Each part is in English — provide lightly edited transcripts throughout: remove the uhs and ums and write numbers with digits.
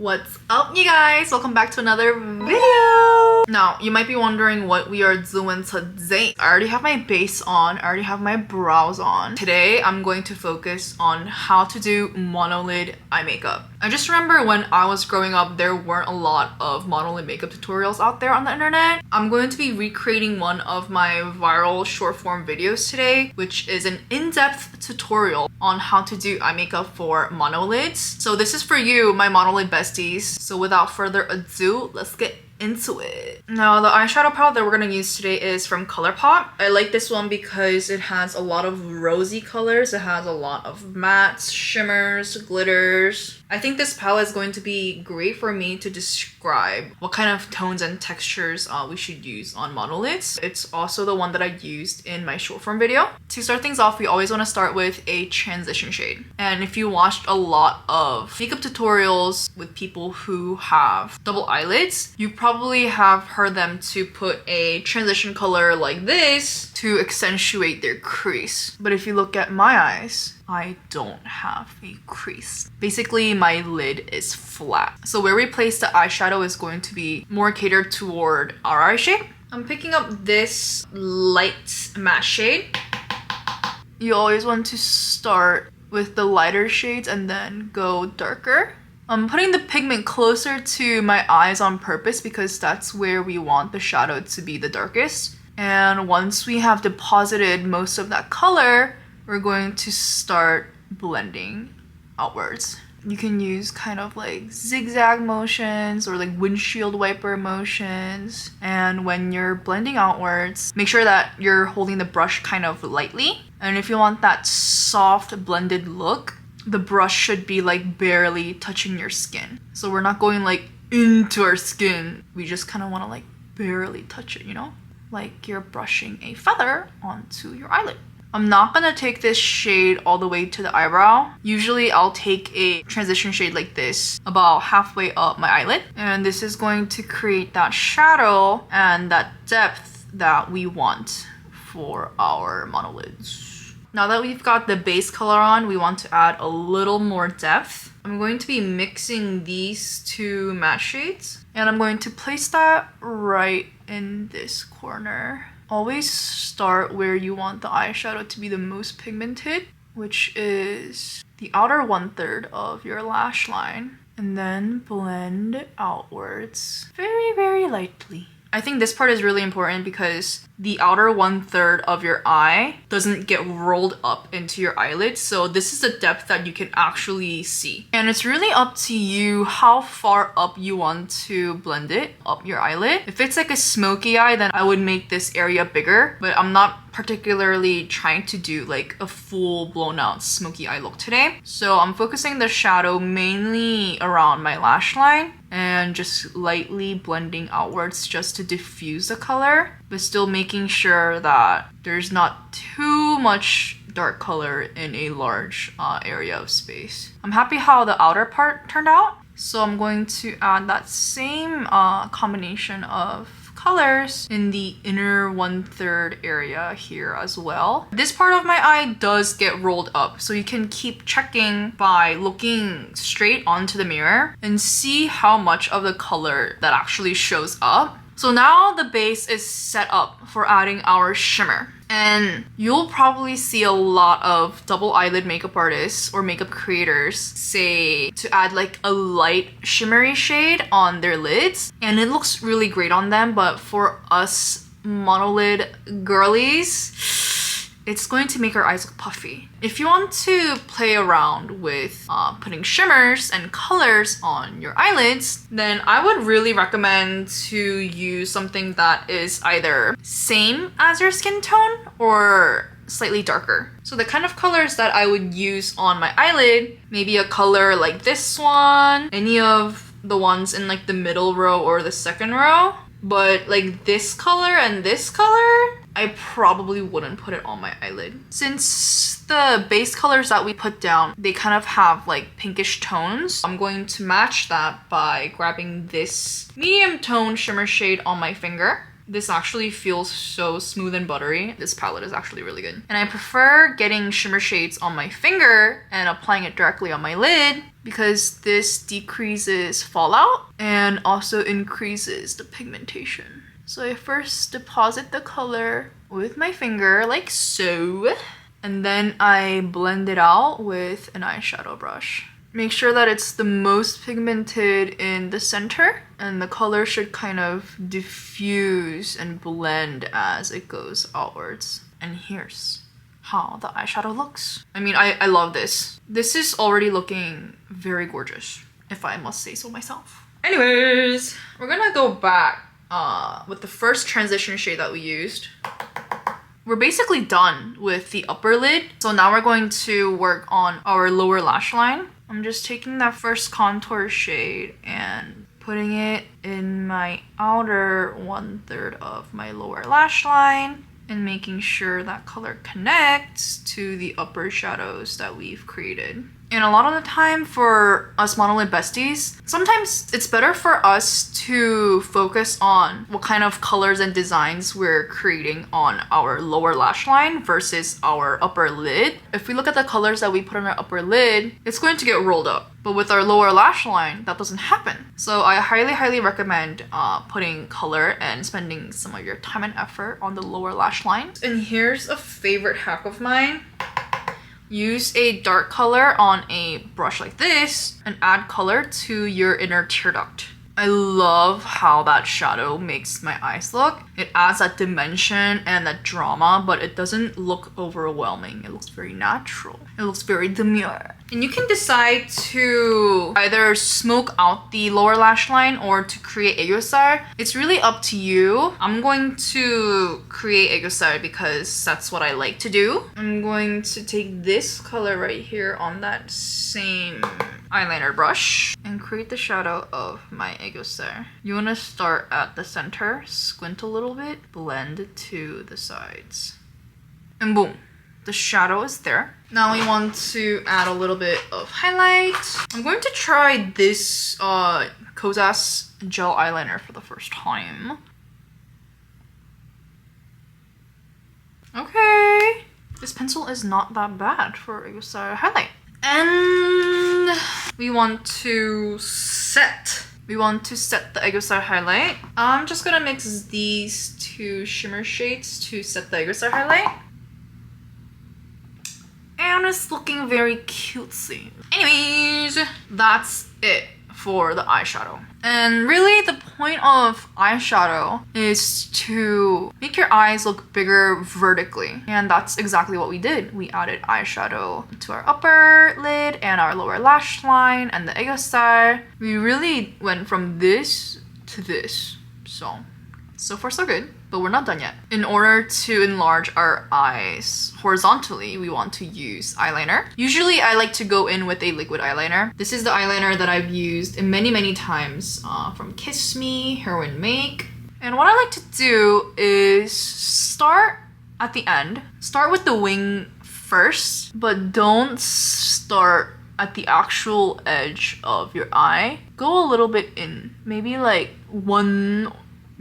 What's up, you guys? Welcome back to another video. Now, you might be wondering what we are doing today. I already have my base on. I already have my brows on. Today, I'm going to focus on how to do monolid eye makeup. I just remember when I was growing up, there weren't a lot of monolid makeup tutorials out there on the internet. I'm going to be recreating one of my viral short form videos today, which is an in-depth tutorial on how to do eye makeup for monolids. So this is for you, my monolid besties. So without further ado, let's get into it. Now, the eyeshadow palette that we're gonna use today is from ColourPop. I like this one because it has a lot of rosy colors. It has a lot of mattes, shimmers, glitters. I think this palette is going to be great for me to describe what kind of tones and textures we should use on monolids. It's also the one that I used in my short form video. To start things off, we always want to start with a transition shade. And if you watched a lot of makeup tutorials with people who have double eyelids, you probably have heard them to put a transition color like this to accentuate their crease. But if you look at my eyes, I don't have a crease. Basically, my lid is flat. So where we place the eyeshadow is going to be more catered toward our eye shape. I'm picking up this light matte shade. You always want to start with the lighter shades and then go darker. I'm putting the pigment closer to my eyes on purpose because that's where we want the shadow to be the darkest. And once we have deposited most of that color, we're going to start blending outwards. You can use kind of like zigzag motions or like windshield wiper motions. And when you're blending outwards, make sure that you're holding the brush kind of lightly. And if you want that soft blended look, the brush should be like barely touching your skin. So we're not going like into our skin. We just kind of want to like barely touch it, you know? Like you're brushing a feather onto your eyelid. I'm not gonna take this shade all the way to the eyebrow. Usually I'll take a transition shade like this about halfway up my eyelid. And this is going to create that shadow and that depth that we want for our monolids. Now that we've got the base color on, we want to add a little more depth. I'm going to be mixing these two matte shades. And I'm going to place that right in this corner. Always start where you want the eyeshadow to be the most pigmented, which is the outer 1/3 of your lash line, and then blend outwards very, very lightly. I think this part is really important because the outer 1/3 of your eye doesn't get rolled up into your eyelid. So this is the depth that you can actually see. And it's really up to you how far up you want to blend it up your eyelid. If it's like a smoky eye, then I would make this area bigger, but I'm not particularly trying to do like a full blown out smoky eye look today. So I'm focusing the shadow mainly around my lash line and just lightly blending outwards just to diffuse the color, but still making sure that there's not too much dark color in a large area of space. I'm happy how the outer part turned out, so I'm going to add that same combination of colors in the inner 1/3 area here as well. This part of my eye does get rolled up, so you can keep checking by looking straight onto the mirror and see how much of the color that actually shows up. So now the base is set up for adding our shimmer. And you'll probably see a lot of double eyelid makeup artists or makeup creators say to add like a light shimmery shade on their lids. And it looks really great on them, but for us monolid girlies, it's going to make our eyes look puffy. If you want to play around with putting shimmers and colors on your eyelids, then I would really recommend to use something that is either same as your skin tone or slightly darker. So the kind of colors that I would use on my eyelid, maybe a color like this one, any of the ones in like the middle row or the second row, but like this color and this color, I probably wouldn't put it on my eyelid. Since the base colors that we put down, they kind of have like pinkish tones, I'm going to match that by grabbing this medium tone shimmer shade on my finger. This actually feels so smooth and buttery. This palette is actually really good. And I prefer getting shimmer shades on my finger and applying it directly on my lid because this decreases fallout and also increases the pigmentation. So I first deposit the color with my finger like so, and then I blend it out with an eyeshadow brush. Make sure that it's the most pigmented in the center, and the color should kind of diffuse and blend as it goes outwards. And here's how the eyeshadow looks. I mean, I love this. This is already looking very gorgeous, if I must say so myself. Anyways, we're gonna go back with the first transition shade that we used. We're basically done with the upper lid. So now we're going to work on our lower lash line. I'm just taking that first contour shade and putting it in my outer 1/3 of my lower lash line and making sure that color connects to the upper shadows that we've created. And a lot of the time for us Monolid besties, sometimes it's better for us to focus on what kind of colors and designs we're creating on our lower lash line versus our upper lid. If we look at the colors that we put on our upper lid, it's going to get rolled up. But with our lower lash line, that doesn't happen. So I highly recommend putting color and spending some of your time and effort on the lower lash line. And here's a favorite hack of mine. Use a dark color on a brush like this and add color to your inner tear duct. I love how that shadow makes my eyes look. It adds that dimension and that drama, but it doesn't look overwhelming. It looks very natural. It looks very demure. And you can decide to either smoke out the lower lash line or to create aegyo-sal. It's really up to you. I'm going to create aegyo-sal because that's what I like to do. I'm going to take this color right here on that same eyeliner brush and create the shadow of my aegyo-sal. You want to start at the center, squint a little bit, blend to the sides. And boom, the shadow is there. Now we want to add a little bit of highlight. I'm going to try this Kozas gel eyeliner for the first time. Okay, this pencil is not that bad for aegyo-sal highlight. And we want to set the aegyo-sal highlight. I'm just gonna mix these two shimmer shades to set the aegyo-sal highlight. And it's looking very cutesy. Anyways, that's it for the eyeshadow. And really the point of eyeshadow is to make your eyes look bigger vertically. And that's exactly what we did. We added eyeshadow to our upper lid and our lower lash line and the aegyo-sal. We really went from this to this. So far so good, but we're not done yet. In order to enlarge our eyes horizontally, we want to use eyeliner. Usually I like to go in with a liquid eyeliner. This is the eyeliner that I've used many times from Kiss Me, Heroin Make. And what I like to do is start at the end. Start with the wing first, but don't start at the actual edge of your eye. Go a little bit in, maybe like 1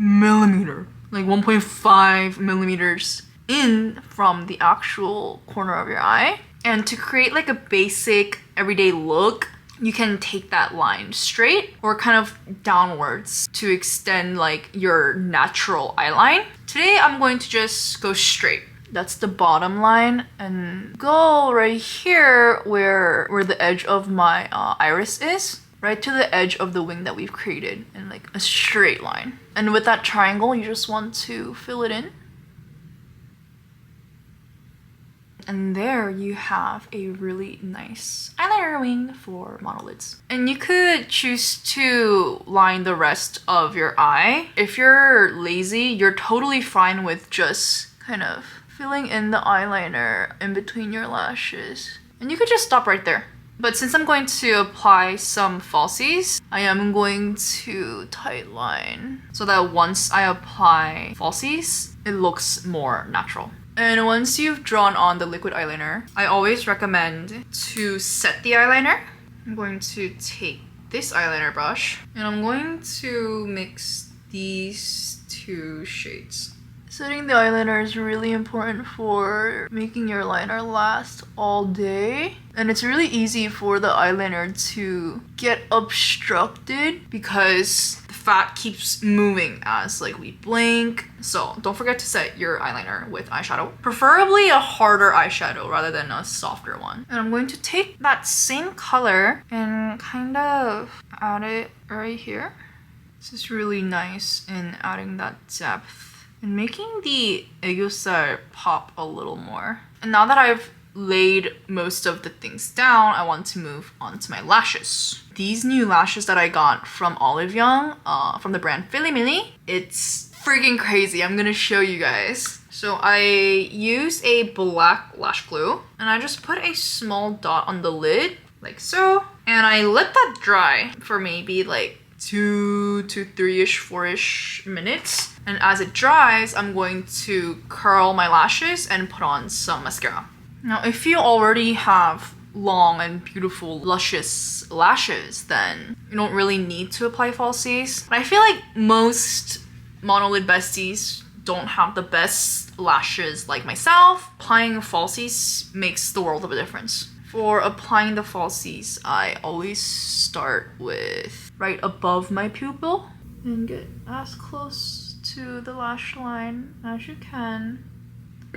millimeter, like 1.5 millimeters in from the actual corner of your eye. And to create like a basic everyday look, you can take that line straight or kind of downwards to extend like your natural eyeline. Today I'm going to just go straight. That's the bottom line, and go right here where the edge of my iris is. Right to the edge of the wing that we've created in like a straight line. And with that triangle, you just want to fill it in. And there you have a really nice eyeliner wing for monolids. And you could choose to line the rest of your eye. If you're lazy, you're totally fine with just kind of filling in the eyeliner in between your lashes. And you could just stop right there. But since I'm going to apply some falsies, I am going to tight line so that once I apply falsies, it looks more natural. And once you've drawn on the liquid eyeliner, I always recommend to set the eyeliner. I'm going to take this eyeliner brush and I'm going to mix these two shades. Setting the eyeliner is really important for making your liner last all day. And it's really easy for the eyeliner to get obstructed because the fat keeps moving as like we blink. So don't forget to set your eyeliner with eyeshadow. Preferably a harder eyeshadow rather than a softer one. And I'm going to take that same color and kind of add it right here. This is really nice in adding that depth and making the aegyo-sal pop a little more. And now that I've laid most of the things down, I want to move on to my lashes. These new lashes that I got from Olive Young, from the brand Philly, it's freaking crazy. I'm gonna show you guys. So I use a black lash glue and I just put a small dot on the lid, like so. And I let that dry for maybe like 2 to 3-ish, 4-ish minutes. And as it dries, I'm going to curl my lashes and put on some mascara. Now, if you already have long and beautiful, luscious lashes, then you don't really need to apply falsies. But I feel like most Monolid besties don't have the best lashes like myself. Applying falsies makes the world of a difference. For applying the falsies, I always start with right above my pupil and get as close to the lash line as you can.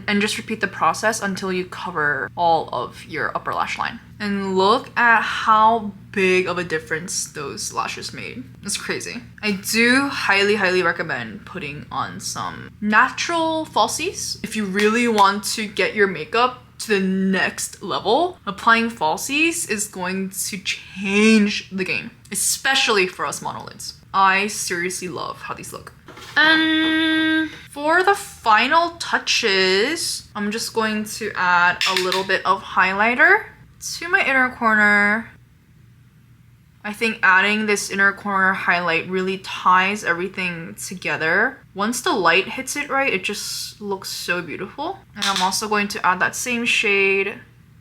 And just repeat the process until you cover all of your upper lash line. And look at how big of a difference those lashes made. It's crazy. I do highly recommend putting on some natural falsies. If you really want to get your makeup to the next level, applying falsies is going to change the game, especially for us monolids. I seriously love how these look. And for the final touches, I'm just going to add a little bit of highlighter to my inner corner. I think adding this inner corner highlight really ties everything together. Once the light hits it right, it just looks so beautiful. And I'm also going to add that same shade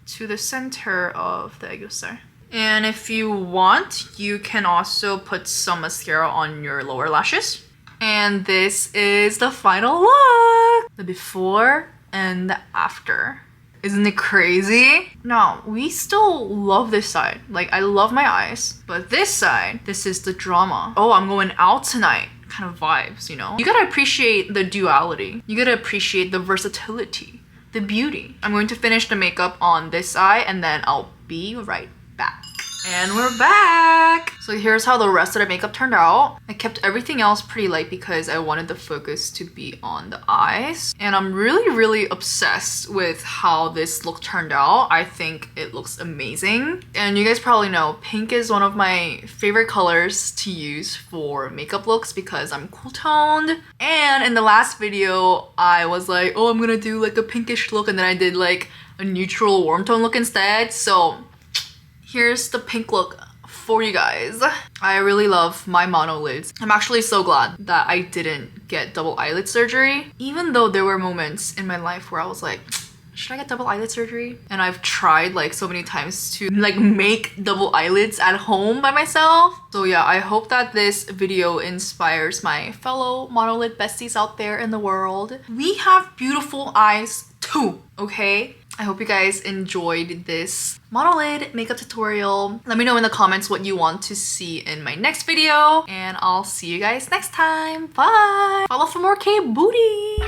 to the center of the aegyo-sal. And if you want, you can also put some mascara on your lower lashes. And this is the final look! The before and the after. Isn't it crazy? Now, we still love this side. Like, I love my eyes. But this side, this is the drama. Oh, I'm going out tonight kind of vibes, you know? You gotta appreciate the duality. You gotta appreciate the versatility, the beauty. I'm going to finish the makeup on this eye and then I'll be right back. And we're back! So here's how the rest of the makeup turned out. I kept everything else pretty light because I wanted the focus to be on the eyes. And I'm really obsessed with how this look turned out. I think it looks amazing. And you guys probably know, pink is one of my favorite colors to use for makeup looks because I'm cool toned. And in the last video, I was like, oh, I'm gonna do like a pinkish look, and then I did like a neutral warm tone look instead. So here's the pink look for you guys. I really love my monolids. I'm actually so glad that I didn't get double eyelid surgery, even though there were moments in my life where I was like, should I get double eyelid surgery? And I've tried like so many times to like make double eyelids at home by myself. So yeah, I hope that this video inspires my fellow monolid besties out there in the world. We have beautiful eyes too, okay? I hope you guys enjoyed this monolid makeup tutorial. Let me know in the comments what you want to see in my next video, and I'll see you guys next time. Bye! Follow for more K-booty!